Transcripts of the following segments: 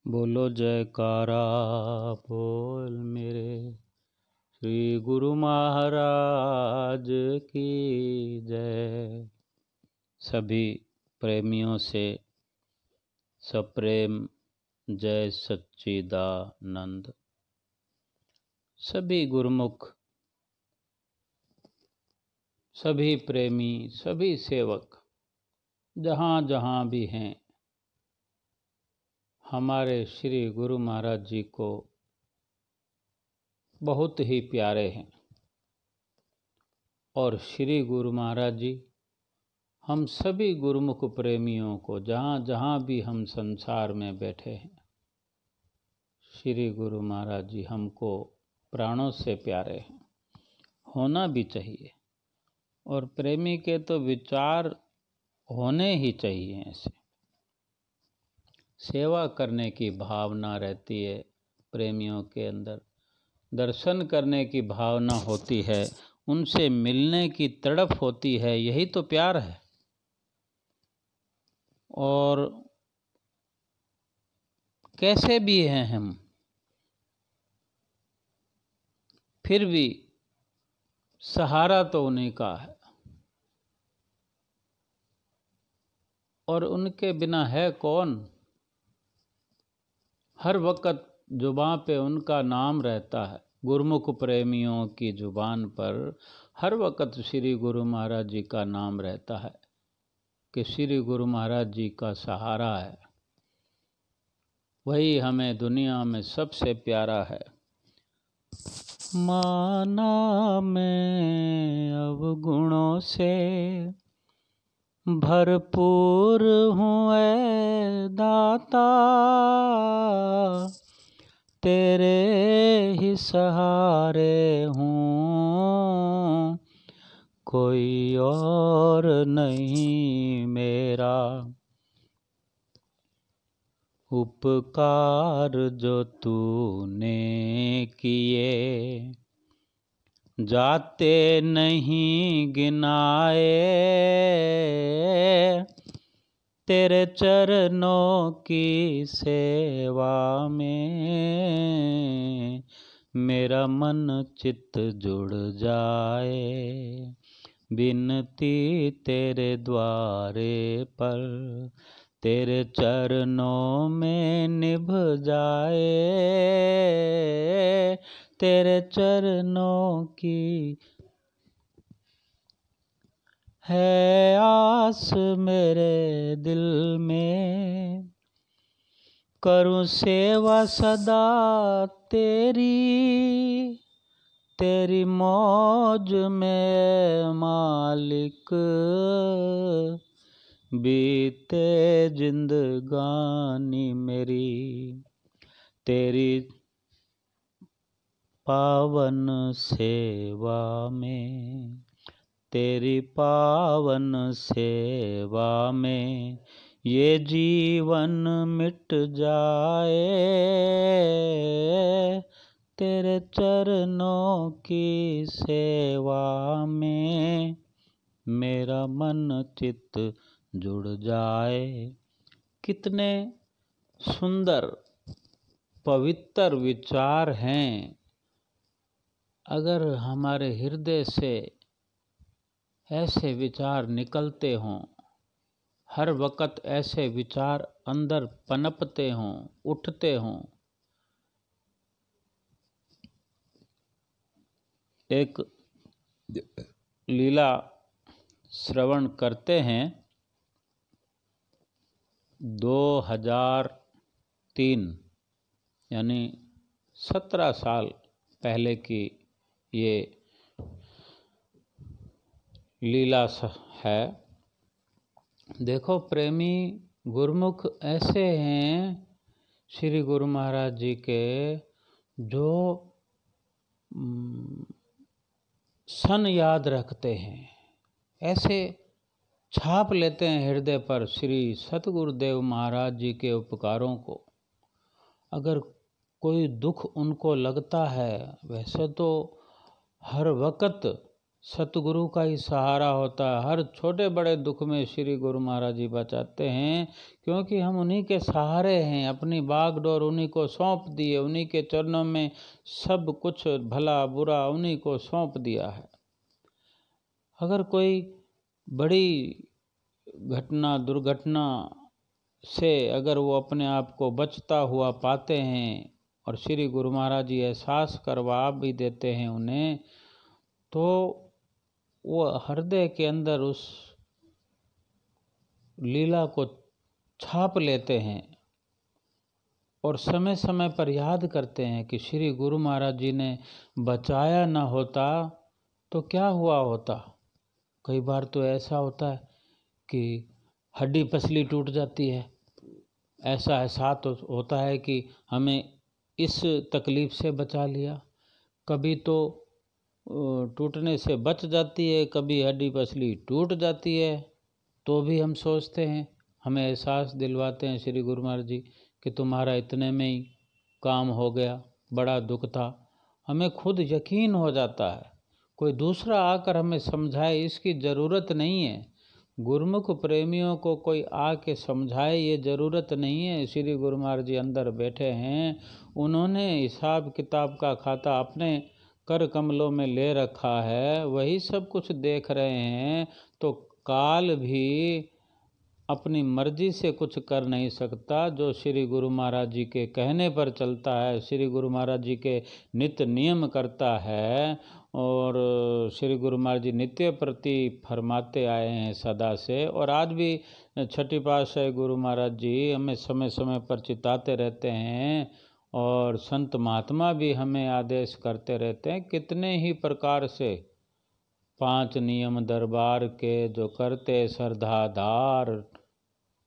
बोलो जयकारा बोल मेरे श्री गुरु महाराज की जय। सभी प्रेमियों से सप्रेम जय सच्चिदानंद। सभी गुरुमुख, सभी प्रेमी, सभी सेवक जहाँ जहाँ भी हैं, हमारे श्री गुरु महाराज जी को बहुत ही प्यारे हैं। और श्री गुरु महाराज जी हम सभी गुरुमुख प्रेमियों को जहाँ जहाँ भी हम संसार में बैठे हैं, श्री गुरु महाराज जी हमको प्राणों से प्यारे हैं, होना भी चाहिए। और प्रेमी के तो विचार होने ही चाहिए। ऐसे सेवा करने की भावना रहती है प्रेमियों के अंदर, दर्शन करने की भावना होती है, उनसे मिलने की तड़प होती है, यही तो प्यार है। और कैसे भी हैं हम, फिर भी सहारा तो उन्हीं का है। और उनके बिना है कौन। हर वक्त जुबान पे उनका नाम रहता है। गुरुमुख प्रेमियों की जुबान पर हर वक्त श्री गुरु महाराज जी का नाम रहता है कि श्री गुरु महाराज जी का सहारा है, वही हमें दुनिया में सबसे प्यारा है। माना मैं अवगुणों से भरपूर हूँ ऐ दाता, तेरे ही सहारे हूँ, कोई और नहीं मेरा। उपकार जो तूने किए जाते नहीं गिनाए, तेरे चरणों की सेवा में मेरा मन चित्त जुड़ जाए। बिनती तेरे द्वारे पर तेरे चरणों में निभ जाए, तेरे चरणों की है आस मेरे दिल में। करूं सेवा सदा तेरी, तेरी मौज में मालिक, बीते जिंदगानी मेरी तेरी पावन सेवा में, तेरी पावन सेवा में ये जीवन मिट जाए, तेरे चरणों की सेवा में मेरा मन चित्त जुड़ जाए। कितने सुंदर पवित्र विचार हैं। अगर हमारे हृदय से ऐसे विचार निकलते हों, हर वक्त ऐसे विचार अंदर पनपते हों, उठते हों। एक लीला श्रवण करते हैं। 2003 यानी 17 साल पहले की ये लीला है। देखो प्रेमी गुरुमुख ऐसे हैं श्री गुरु महाराज जी के, जो सन याद रखते हैं, ऐसे छाप लेते हैं हृदय पर श्री सतगुरुदेव महाराज जी के उपकारों को। अगर कोई दुख उनको लगता है, वैसे तो हर वक्त सतगुरु का ही सहारा होता है। हर छोटे बड़े दुख में श्री गुरु महाराज जी बचाते हैं, क्योंकि हम उन्हीं के सहारे हैं। अपनी बागडोर उन्हीं को सौंप दिए, उन्हीं के चरणों में सब कुछ भला बुरा उन्हीं को सौंप दिया है। अगर कोई बड़ी घटना दुर्घटना से अगर वो अपने आप को बचता हुआ पाते हैं और श्री गुरु महाराज जी एहसास करवा भी देते हैं उन्हें, तो वो हृदय के अंदर उस लीला को छाप लेते हैं और समय समय पर याद करते हैं कि श्री गुरु महाराज जी ने बचाया ना होता तो क्या हुआ होता। कई बार तो ऐसा होता है कि हड्डी पसली टूट जाती है, ऐसा एहसास होता है कि हमें इस तकलीफ़ से बचा लिया। कभी तो टूटने से बच जाती है, कभी हड्डी पसली टूट जाती है, तो भी हम सोचते हैं, हमें एहसास दिलवाते हैं श्री गुरु महाराज जी कि तुम्हारा इतने में ही काम हो गया, बड़ा दुख था। हमें खुद यकीन हो जाता है, कोई दूसरा आकर हमें समझाए इसकी ज़रूरत नहीं है। गुरुमुख प्रेमियों को कोई आके समझाए ये ज़रूरत नहीं है। श्री गुरु महाराज जी अंदर बैठे हैं, उन्होंने हिसाब किताब का खाता अपने कर कमलों में ले रखा है, वही सब कुछ देख रहे हैं। तो काल भी अपनी मर्जी से कुछ कर नहीं सकता। जो श्री गुरु महाराज जी के कहने पर चलता है, श्री गुरु महाराज जी के नित्य नियम करता है, और श्री गुरु महाराज जी नित्य प्रति फरमाते आए हैं सदा से। और आज भी छठी पातशाही गुरु महाराज जी हमें समय समय पर चिताते रहते हैं, और संत महात्मा भी हमें आदेश करते रहते हैं। कितने ही प्रकार से 5 नियम दरबार के जो करते श्रद्धाधार,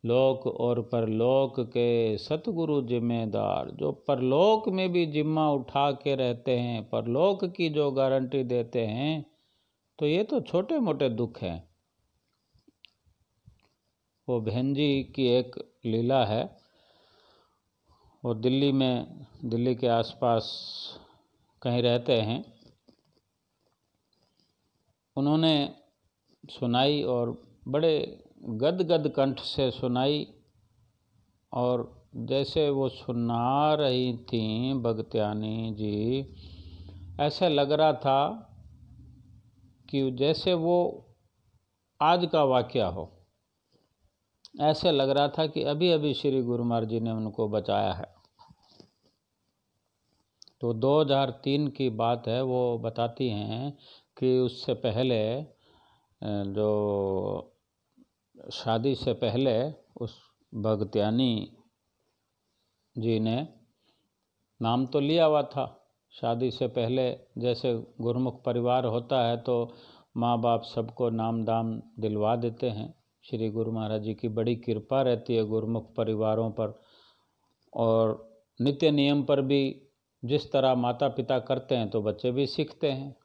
लोक और परलोक के सतगुरु जिम्मेदार, जो परलोक में भी जिम्मा उठा के रहते हैं, परलोक की जो गारंटी देते हैं। तो ये तो छोटे मोटे दुख हैं। वो बहन जी की एक लीला है, वो दिल्ली के आसपास कहीं रहते हैं। उन्होंने सुनाई और बड़े गदगद कंठ से सुनाई, और जैसे वो सुना रही थीं भगत्यानी जी, ऐसे लग रहा था कि जैसे वो आज का वाक़या हो। ऐसे लग रहा था कि अभी अभी श्री गुरु महाराज जी ने उनको बचाया है। तो 2003 की बात है। वो बताती हैं कि उससे पहले, जो शादी से पहले, उस भगत्यानी जी ने नाम तो लिया हुआ था। शादी से पहले जैसे गुरुमुख परिवार होता है तो माँ बाप सबको नाम दाम दिलवा देते हैं। श्री गुरु महाराज जी की बड़ी कृपा रहती है गुरुमुख परिवारों पर, और नित्य नियम पर भी जिस तरह माता पिता करते हैं तो बच्चे भी सीखते हैं,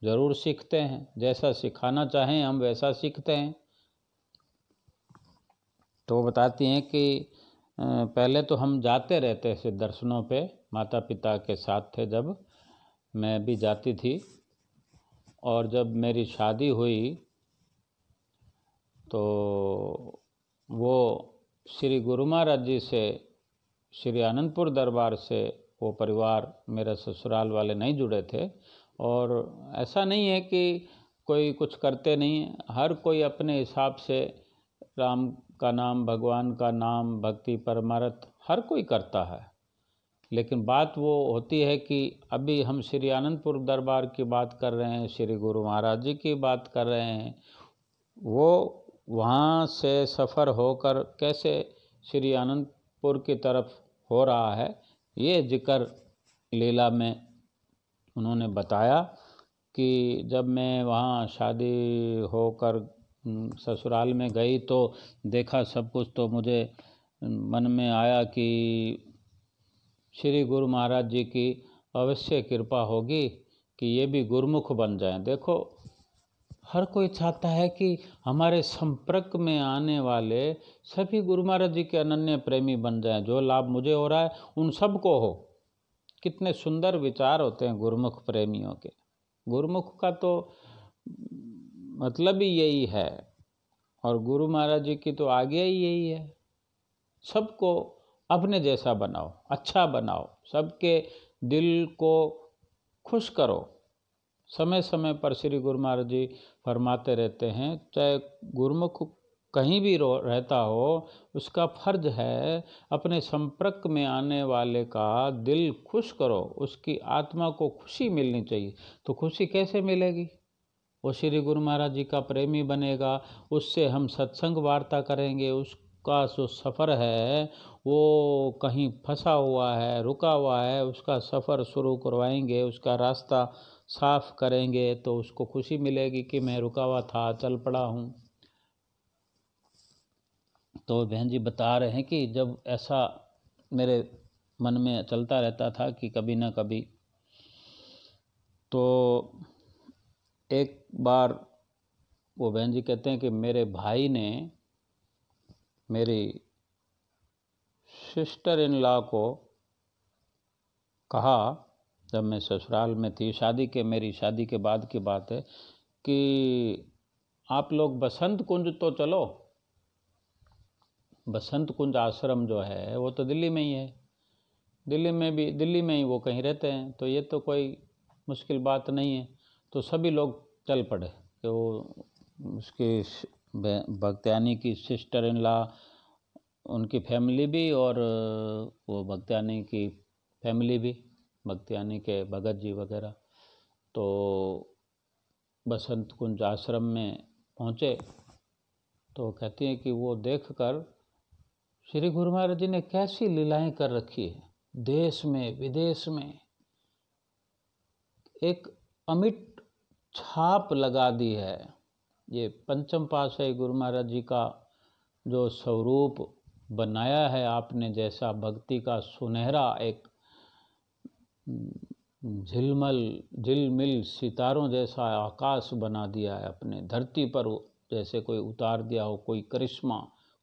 ज़रूर सीखते हैं। जैसा सिखाना चाहें हम वैसा सीखते हैं। तो बताती हैं कि पहले तो हम जाते रहते थे दर्शनों पे, माता पिता के साथ थे जब, मैं भी जाती थी। और जब मेरी शादी हुई तो वो श्री गुरु महाराज जी से, श्री आनंदपुर दरबार से वो परिवार, मेरे ससुराल वाले नहीं जुड़े थे। और ऐसा नहीं है कि कोई कुछ करते नहीं, हर कोई अपने हिसाब से राम का नाम, भगवान का नाम, भक्ति परमार्थ हर कोई करता है। लेकिन बात वो होती है कि अभी हम श्री आनंदपुर दरबार की बात कर रहे हैं, श्री गुरु महाराज जी की बात कर रहे हैं। वो वहाँ से सफ़र होकर कैसे श्री आनंदपुर की तरफ हो रहा है, ये जिक्र लीला में उन्होंने बताया कि जब मैं वहाँ शादी होकर ससुराल में गई तो देखा सब कुछ, तो मुझे मन में आया कि श्री गुरु महाराज जी की अवश्य कृपा होगी कि ये भी गुरुमुख बन जाएं। देखो, हर कोई चाहता है कि हमारे संपर्क में आने वाले सभी गुरु महाराज जी के अनन्य प्रेमी बन जाएं। जो लाभ मुझे हो रहा है उन सब को हो। कितने सुंदर विचार होते हैं गुरुमुख प्रेमियों के। गुरुमुख का तो मतलब ही यही है, और गुरु महाराज जी की तो आगे ही यही है, सबको अपने जैसा बनाओ, अच्छा बनाओ, सबके दिल को खुश करो। समय समय पर श्री गुरु महाराज जी फरमाते रहते हैं, चाहे गुरुमुख कहीं भी रहता हो, उसका फर्ज है अपने संपर्क में आने वाले का दिल खुश करो, उसकी आत्मा को खुशी मिलनी चाहिए। तो खुशी कैसे मिलेगी? वो श्री गुरु महाराज जी का प्रेमी बनेगा, उससे हम सत्संग वार्ता करेंगे, उसका जो सफ़र है वो कहीं फंसा हुआ है, रुका हुआ है, उसका सफ़र शुरू करवाएंगे, उसका रास्ता साफ करेंगे, तो उसको खुशी मिलेगी कि मैं रुका हुआ था, चल पड़ा हूँ। तो बहन जी बता रहे हैं कि जब ऐसा मेरे मन में चलता रहता था कि कभी ना कभी, तो एक बार वो बहन जी कहते हैं कि मेरे भाई ने मेरी सिस्टर इन लॉ को कहा, जब मैं ससुराल में थी, मेरी शादी के बाद की बात है, कि आप लोग बसंत कुंज तो चलो। बसंत कुंज आश्रम जो है वो तो दिल्ली में ही है, दिल्ली में ही वो कहीं रहते हैं, तो ये तो कोई मुश्किल बात नहीं है। तो सभी लोग चल पड़े कि वो उसकी भक्त्यानी की सिस्टर इन लॉ, उनकी फैमिली भी, और वो भक्त्यानी की फैमिली भी, भक्त्यानी के भगत जी वगैरह। तो बसंत कुंज आश्रम में पहुँचे तो कहती हैं कि वो देखकर श्री गुरु महाराज जी ने कैसी लीलाएं कर रखी है, देश में विदेश में एक अमिट छाप लगा दी है। ये पंचम पातशाही गुरु महाराज जी का जो स्वरूप बनाया है आपने, जैसा भक्ति का सुनहरा एक झिलमिल सितारों जैसा आकाश बना दिया है अपने धरती पर, जैसे कोई उतार दिया हो, कोई करिश्मा,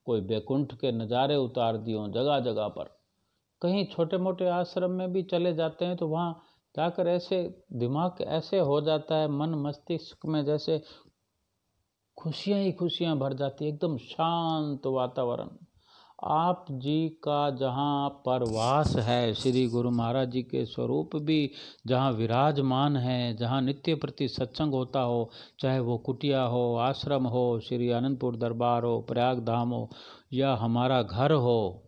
कोई बैकुंठ के नज़ारे उतार दिए हों जगह जगह पर। कहीं छोटे मोटे आश्रम में भी चले जाते हैं तो वहाँ जाकर ऐसे दिमाग ऐसे हो जाता है, मन मस्तिष्क में जैसे खुशियाँ ही खुशियाँ भर जाती है, एकदम शांत वातावरण। आप जी का जहाँ पर वास है, श्री गुरु महाराज जी के स्वरूप भी जहाँ विराजमान है, जहाँ नित्य प्रति सत्संग होता हो, चाहे वो कुटिया हो, आश्रम हो, श्री आनंदपुर दरबार हो, प्रयाग धाम हो, या हमारा घर हो,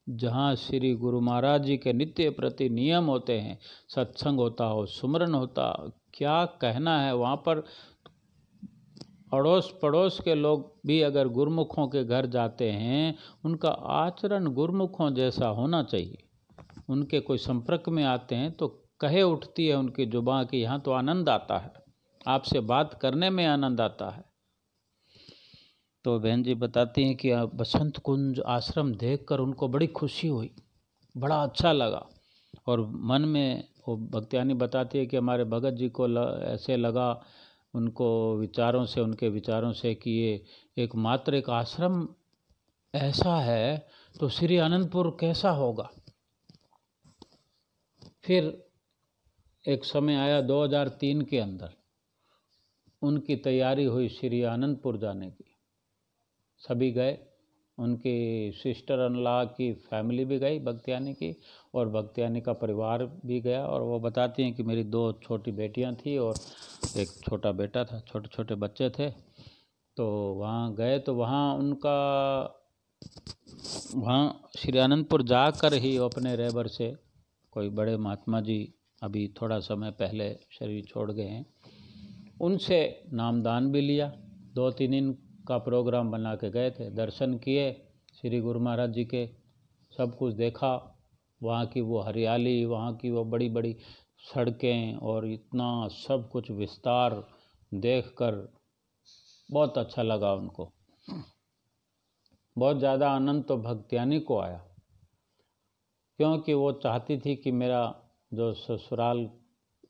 जहाँ श्री गुरु महाराज जी के नित्य प्रति नियम होते हैं, सत्संग होता हो, सुमरन होता, क्या कहना है। वहाँ पर अड़ोस पड़ोस के लोग भी अगर गुरुमुखों के घर जाते हैं, उनका आचरण गुरुमुखों जैसा होना चाहिए। उनके कोई संपर्क में आते हैं तो कहे उठती है उनकी जुबान की, यहाँ तो आनंद आता है, आपसे बात करने में आनंद आता है। तो बहन जी बताती हैं कि बसंत कुंज आश्रम देखकर उनको बड़ी खुशी हुई, बड़ा अच्छा लगा, और मन में वो भक्त्यानी बताती है कि हमारे भगत जी को ऐसे लगा, उनको विचारों से, उनके विचारों से, कि ये एकमात्र एक आश्रम ऐसा है तो श्री आनंदपुर कैसा होगा। फिर एक समय आया 2003 के अंदर, उनकी तैयारी हुई श्री आनंदपुर जाने की, सभी गए, उनकी सिस्टर इन लॉ की फैमिली भी गई भक्त्यानी की, और भक्त्यानी का परिवार भी गया। और वो बताती हैं कि मेरी 2 छोटी बेटियां थी और एक छोटा बेटा था, छोटे छोटे बच्चे थे। तो वहाँ गए तो वहाँ श्री आनंदपुर जाकर ही अपने रहबर से, कोई बड़े महात्मा जी अभी थोड़ा समय पहले शरीर छोड़ गए हैं, उनसे नामदान भी लिया। 2-3 दिन का प्रोग्राम बना के गए थे, दर्शन किए श्री गुरु महाराज जी के, सब कुछ देखा, वहाँ की वो हरियाली, वहाँ की वो बड़ी बड़ी सड़कें, और इतना सब कुछ विस्तार देखकर बहुत अच्छा लगा उनको। बहुत ज़्यादा आनंद तो भक्त्यानी को आया, क्योंकि वो चाहती थी कि मेरा जो ससुराल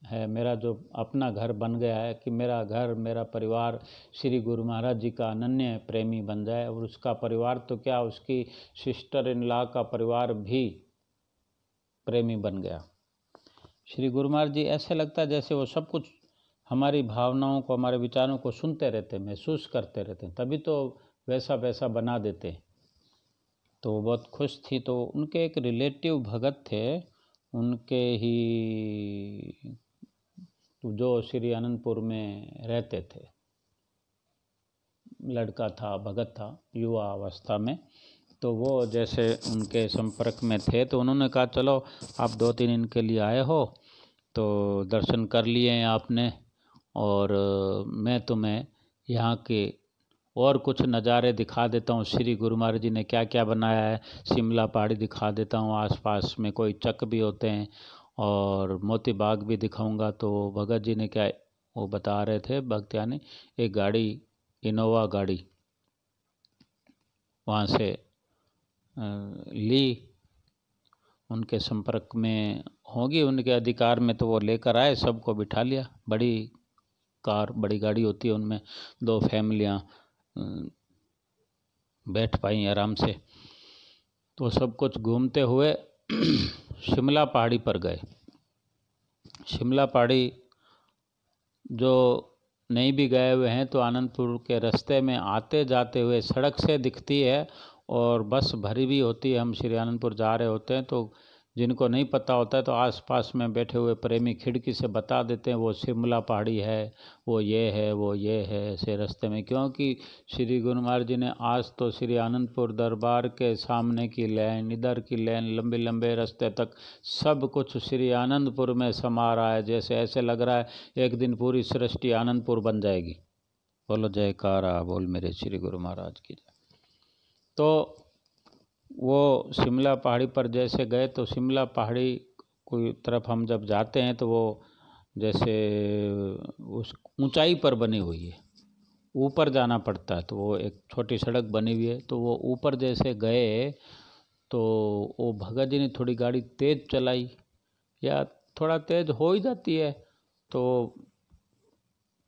है, मेरा जो अपना घर बन गया है, कि मेरा घर, मेरा परिवार श्री गुरु महाराज जी का अनन्य प्रेमी बन जाए। और उसका परिवार तो क्या, उसकी सिस्टर इन लॉ का परिवार भी प्रेमी बन गया। श्री गुरु महाराज जी ऐसे लगता है जैसे वो सब कुछ हमारी भावनाओं को, हमारे विचारों को सुनते रहते, महसूस करते रहते, तभी तो वैसा वैसा बना देते। तो वो बहुत खुश थी। तो उनके एक रिलेटिव भगत थे, उनके ही जो श्री आनंदपुर में रहते थे, लड़का था, भगत था, युवा अवस्था में। तो वो जैसे उनके संपर्क में थे, तो उन्होंने कहा चलो आप 2-3 दिन के लिए आए हो तो दर्शन कर लिए हैं आपने, और मैं तुम्हें यहाँ के और कुछ नज़ारे दिखा देता हूँ, श्री गुरु महाराज जी ने क्या क्या बनाया है। शिमला पहाड़ी दिखा देता हूँ, आसपास में कोई चक भी होते हैं, और मोती बाग भी दिखाऊंगा। तो भगत जी ने क्या, वो बता रहे थे भक्तियानी, एक गाड़ी, इनोवा गाड़ी वहाँ से ली, उनके संपर्क में होगी, उनके अधिकार में, तो वो लेकर आए, सबको बिठा लिया। बड़ी कार, बड़ी गाड़ी होती है, उनमें 2 फैमिलियाँ बैठ पाई आराम से। तो सब कुछ घूमते हुए शिमला पहाड़ी पर गए। शिमला पहाड़ी जो नहीं भी गए हुए हैं तो आनंदपुर के रास्ते में आते जाते हुए सड़क से दिखती है, और बस भरी भी होती है। हम श्री आनंदपुर जा रहे होते हैं तो जिनको नहीं पता होता है तो आसपास में बैठे हुए प्रेमी खिड़की से बता देते हैं वो शिमला पहाड़ी है, वो ये है, वो ये है, ऐसे रास्ते में। क्योंकि श्री गुरु महाराज जी ने आज तो श्री आनंदपुर दरबार के सामने की लेन, इधर की लेन, लंबे लंबे रास्ते तक सब कुछ श्री आनंदपुर में समा रहा है। जैसे ऐसे लग रहा है एक दिन पूरी सृष्टि आनंदपुर बन जाएगी। बोलो जयकारा बोल मेरे श्री गुरु महाराज की। तो वो शिमला पहाड़ी पर जैसे गए तो शिमला पहाड़ी कोई तरफ हम जब जाते हैं तो वो जैसे उस ऊंचाई पर बनी हुई है, ऊपर जाना पड़ता है। तो वो एक छोटी सड़क बनी हुई है, तो वो ऊपर जैसे गए तो वो भगत जी ने थोड़ी गाड़ी तेज़ चलाई, या थोड़ा तेज़ हो ही जाती है। तो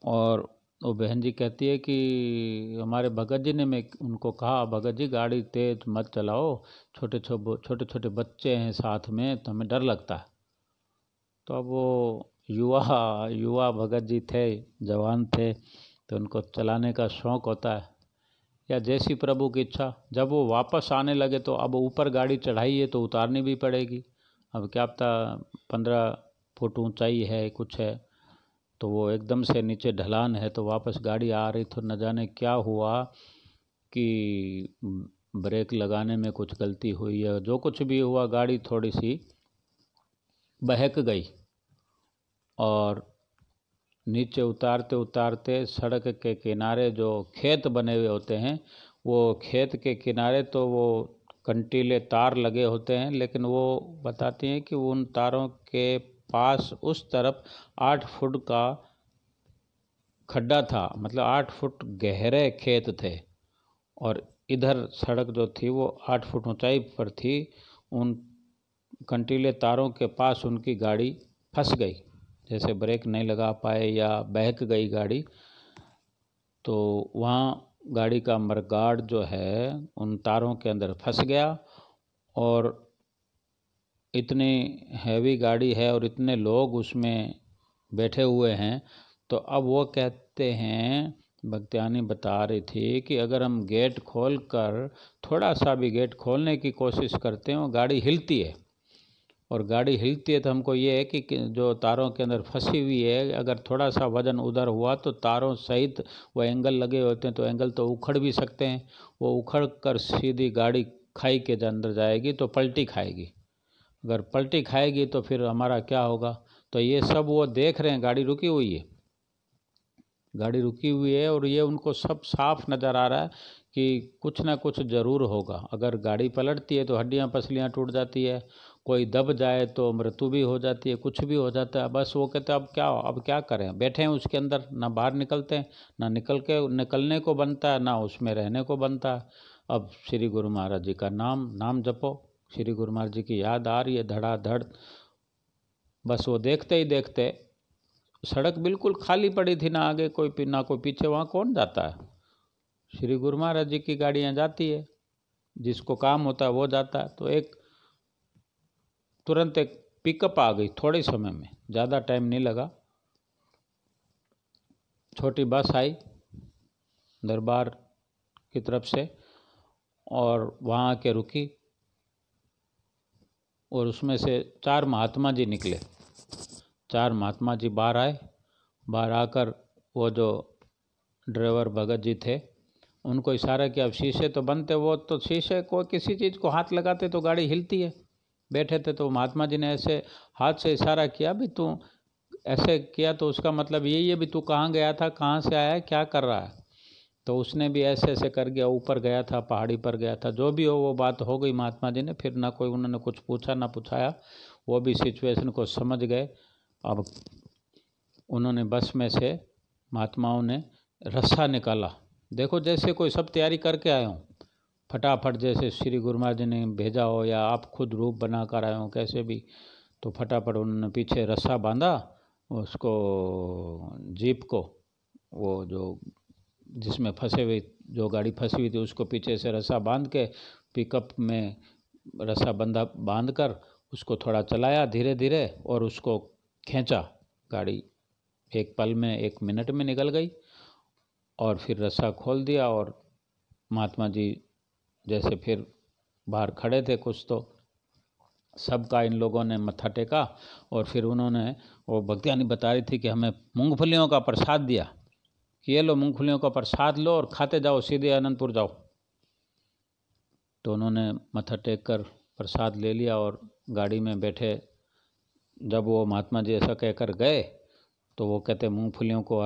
और वो बहन जी कहती है कि हमारे भगत जी ने, मैं उनको कहा भगत जी गाड़ी तेज मत चलाओ, छोटे छोटे बच्चे हैं साथ में, तो हमें डर लगता है। तो अब वो युवा भगत जी थे, जवान थे, तो उनको चलाने का शौक़ होता है, या जैसी प्रभु की इच्छा। जब वो वापस आने लगे तो अब ऊपर गाड़ी चढ़ाई है तो उतारनी भी पड़ेगी। अब क्या पता 15 फुट ऊंचाई है, कुछ है, तो वो एकदम से नीचे ढलान है, तो वापस गाड़ी आ रही तो न जाने क्या हुआ कि ब्रेक लगाने में कुछ गलती हुई है, जो कुछ भी हुआ, गाड़ी थोड़ी सी बहक गई, और नीचे उतारते उतारते सड़क के किनारे जो खेत बने हुए होते हैं, वो खेत के किनारे तो वो कंटीले तार लगे होते हैं, लेकिन वो बताती हैं कि उन तारों के पास उस तरफ 8 फुट का खड्डा था, मतलब 8 फुट गहरे खेत थे, और इधर सड़क जो थी वो 8 फुट ऊंचाई पर थी। उन कंटीले तारों के पास उनकी गाड़ी फंस गई, जैसे ब्रेक नहीं लगा पाए या बहक गई गाड़ी। तो वहाँ गाड़ी का मडगार्ड जो है उन तारों के अंदर फंस गया, और इतनी हैवी गाड़ी है और इतने लोग उसमें बैठे हुए हैं। तो अब वो कहते हैं, भक्तियानी बता रही थी कि अगर हम गेट खोल कर थोड़ा सा भी गेट खोलने की कोशिश करते हैं, वो गाड़ी हिलती है, और गाड़ी हिलती है तो हमको ये है कि जो तारों के अंदर फंसी हुई है, अगर थोड़ा सा वजन उधर हुआ तो तारों सहित वो एंगल लगे होते हैं, तो एंगल तो उखड़ भी सकते हैं। वो उखड़ कर सीधी गाड़ी खाई के अंदर जाएगी तो पलटी खाएगी, अगर पलटी खाएगी तो फिर हमारा क्या होगा। तो ये सब वो देख रहे हैं, गाड़ी रुकी हुई है, गाड़ी रुकी हुई है, और ये उनको सब साफ नज़र आ रहा है कि कुछ ना कुछ ज़रूर होगा। अगर गाड़ी पलटती है तो हड्डियां पसलियां टूट जाती है, कोई दब जाए तो मृत्यु भी हो जाती है, कुछ भी हो जाता है। बस वो कहते हैं अब क्या करें, बैठे हैं उसके अंदर, ना बाहर निकलते हैं, ना निकलने को बनता है, ना उसमें रहने को बनता है। अब श्री गुरु महाराज जी का नाम जपो, श्री गुरु महाराज जी की याद आ रही है धड़ाधड़। बस वो देखते ही देखते सड़क बिल्कुल खाली पड़ी थी, ना आगे कोई ना कोई पीछे, वहाँ कौन जाता है। श्री गुरु महाराज जी की गाड़ियाँ जाती है, जिसको काम होता है वो जाता है। तो तुरंत एक पिकअप आ गई, थोड़े समय में, ज़्यादा टाइम नहीं लगा। छोटी बस आई दरबार की तरफ से और वहाँ आके रुकी और उसमें से 4 महात्मा जी निकले। 4 महात्मा जी बाहर आए। बाहर आकर वो जो ड्राइवर भगत जी थे उनको इशारा किया। अब शीशे तो बंद थे, वो तो शीशे को किसी चीज़ को हाथ लगाते तो गाड़ी हिलती है। बैठे थे तो महात्मा जी ने ऐसे हाथ से इशारा किया, भी तू ऐसे किया तो उसका मतलब यही है भी तू कहाँ गया था, कहाँ से आया है, क्या कर रहा है। तो उसने भी ऐसे ऐसे कर गया, ऊपर गया था, पहाड़ी पर गया था। जो भी हो वो बात हो गई महात्मा जी ने, फिर ना कोई उन्होंने कुछ पूछा ना पूछाया, वो भी सिचुएशन को समझ गए। अब उन्होंने बस में से महात्माओं ने रस्सा निकाला। देखो जैसे कोई सब तैयारी करके आए हों फटाफट, जैसे श्री गुरु महाराज जी ने भेजा हो या आप खुद रूप बना कर आए हों कैसे भी, तो फटाफट उन्होंने पीछे रस्सा बांधा उसको, जीप को, वो जो जिसमें फंसे हुए जो गाड़ी फंसी हुई थी उसको पीछे से रस्सा बांध के पिकअप में रस्सा बांध कर उसको थोड़ा चलाया धीरे धीरे और उसको खींचा। गाड़ी एक पल में 1 मिनट में निकल गई और फिर रस्सा खोल दिया और महात्मा जी जैसे फिर बाहर खड़े थे कुछ, तो सबका इन लोगों ने मत्था टेका और फिर उन्होंने, वो भक्तियानी बता रही थी कि हमें मूंगफलियों का प्रसाद दिया कि ये लो मूंगफलियों का प्रसाद लो और खाते जाओ, सीधे अनंतपुर जाओ। तो उन्होंने मत्था टेक कर प्रसाद ले लिया और गाड़ी में बैठे। जब वो महात्मा जी ऐसा कहकर गए तो वो कहते मूंगफलियों को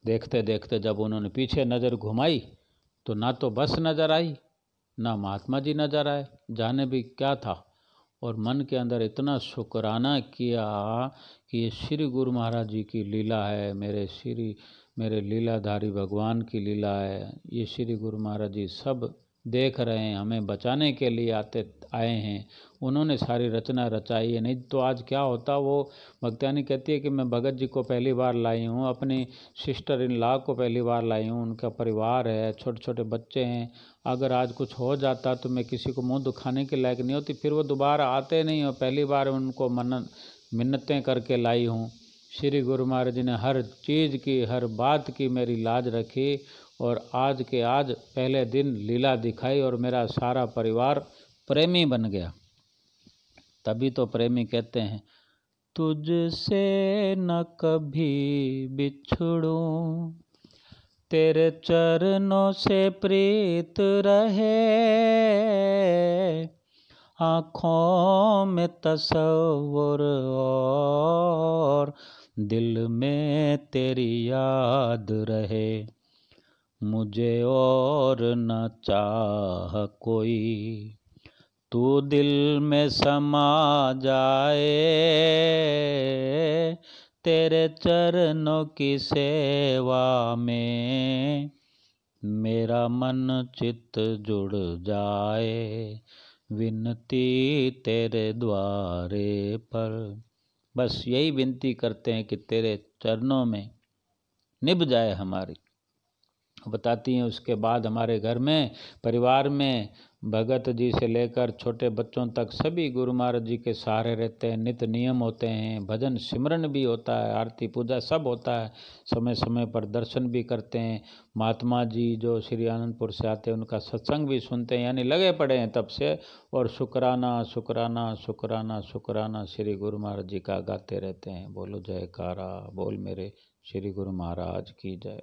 देखते देखते जब उन्होंने पीछे नज़र घुमाई तो ना तो बस नज़र आई ना महात्मा जी नज़र आए, जाने भी क्या था। और मन के अंदर इतना शुक्राना किया कि ये श्री गुरु महाराज जी की लीला है, मेरे लीलाधारी भगवान की लीला है। ये श्री गुरु महाराज जी सब देख रहे हैं, हमें बचाने के लिए आए हैं। उन्होंने सारी रचना रचाई है, नहीं तो आज क्या होता। वो भक्तियानी कहती है कि मैं भगत जी को पहली बार लाई हूँ, अपनी सिस्टर इन लॉ को पहली बार लाई हूँ, उनका परिवार है, छोटे छोटे बच्चे हैं। अगर आज कुछ हो जाता तो मैं किसी को मुँह दिखाने के लायक नहीं होती। फिर वो दोबारा आते नहीं हो, पहली बार उनको मिन्नतें करके लाई हूँ। श्री गुरु महाराज जी ने हर चीज़ की, हर बात की मेरी लाज रखी और आज के आज पहले दिन लीला दिखाई और मेरा सारा परिवार प्रेमी बन गया। तभी तो प्रेमी कहते हैं, तुझसे न कभी बिछड़ूं, तेरे चरणों से प्रीत रहे, आँखों में तसव्वुर और दिल में तेरी याद रहे। मुझे और न चाह कोई, तू दिल में समा जाए, तेरे चरणों की सेवा में मेरा मन चित्त जुड़ जाए। विनती तेरे द्वारे पर, बस यही विनती करते हैं कि तेरे चरणों में निभ जाए हमारी। बताती हैं उसके बाद हमारे घर में, परिवार में भगत जी से लेकर छोटे बच्चों तक सभी गुरु महाराज जी के सहारे रहते हैं। नित्य नियम होते हैं, भजन सिमरन भी होता है, आरती पूजा सब होता है, समय समय पर दर्शन भी करते हैं। महात्मा जी जो श्री आनंदपुर से आते हैं उनका सत्संग भी सुनते हैं, यानी लगे पड़े हैं तब से। और शुक्राना शुक्राना शुक्राना शुक्राना श्री गुरु महाराज जी का गाते रहते हैं। बोलो जयकारा, बोल मेरे श्री गुरु महाराज की जय।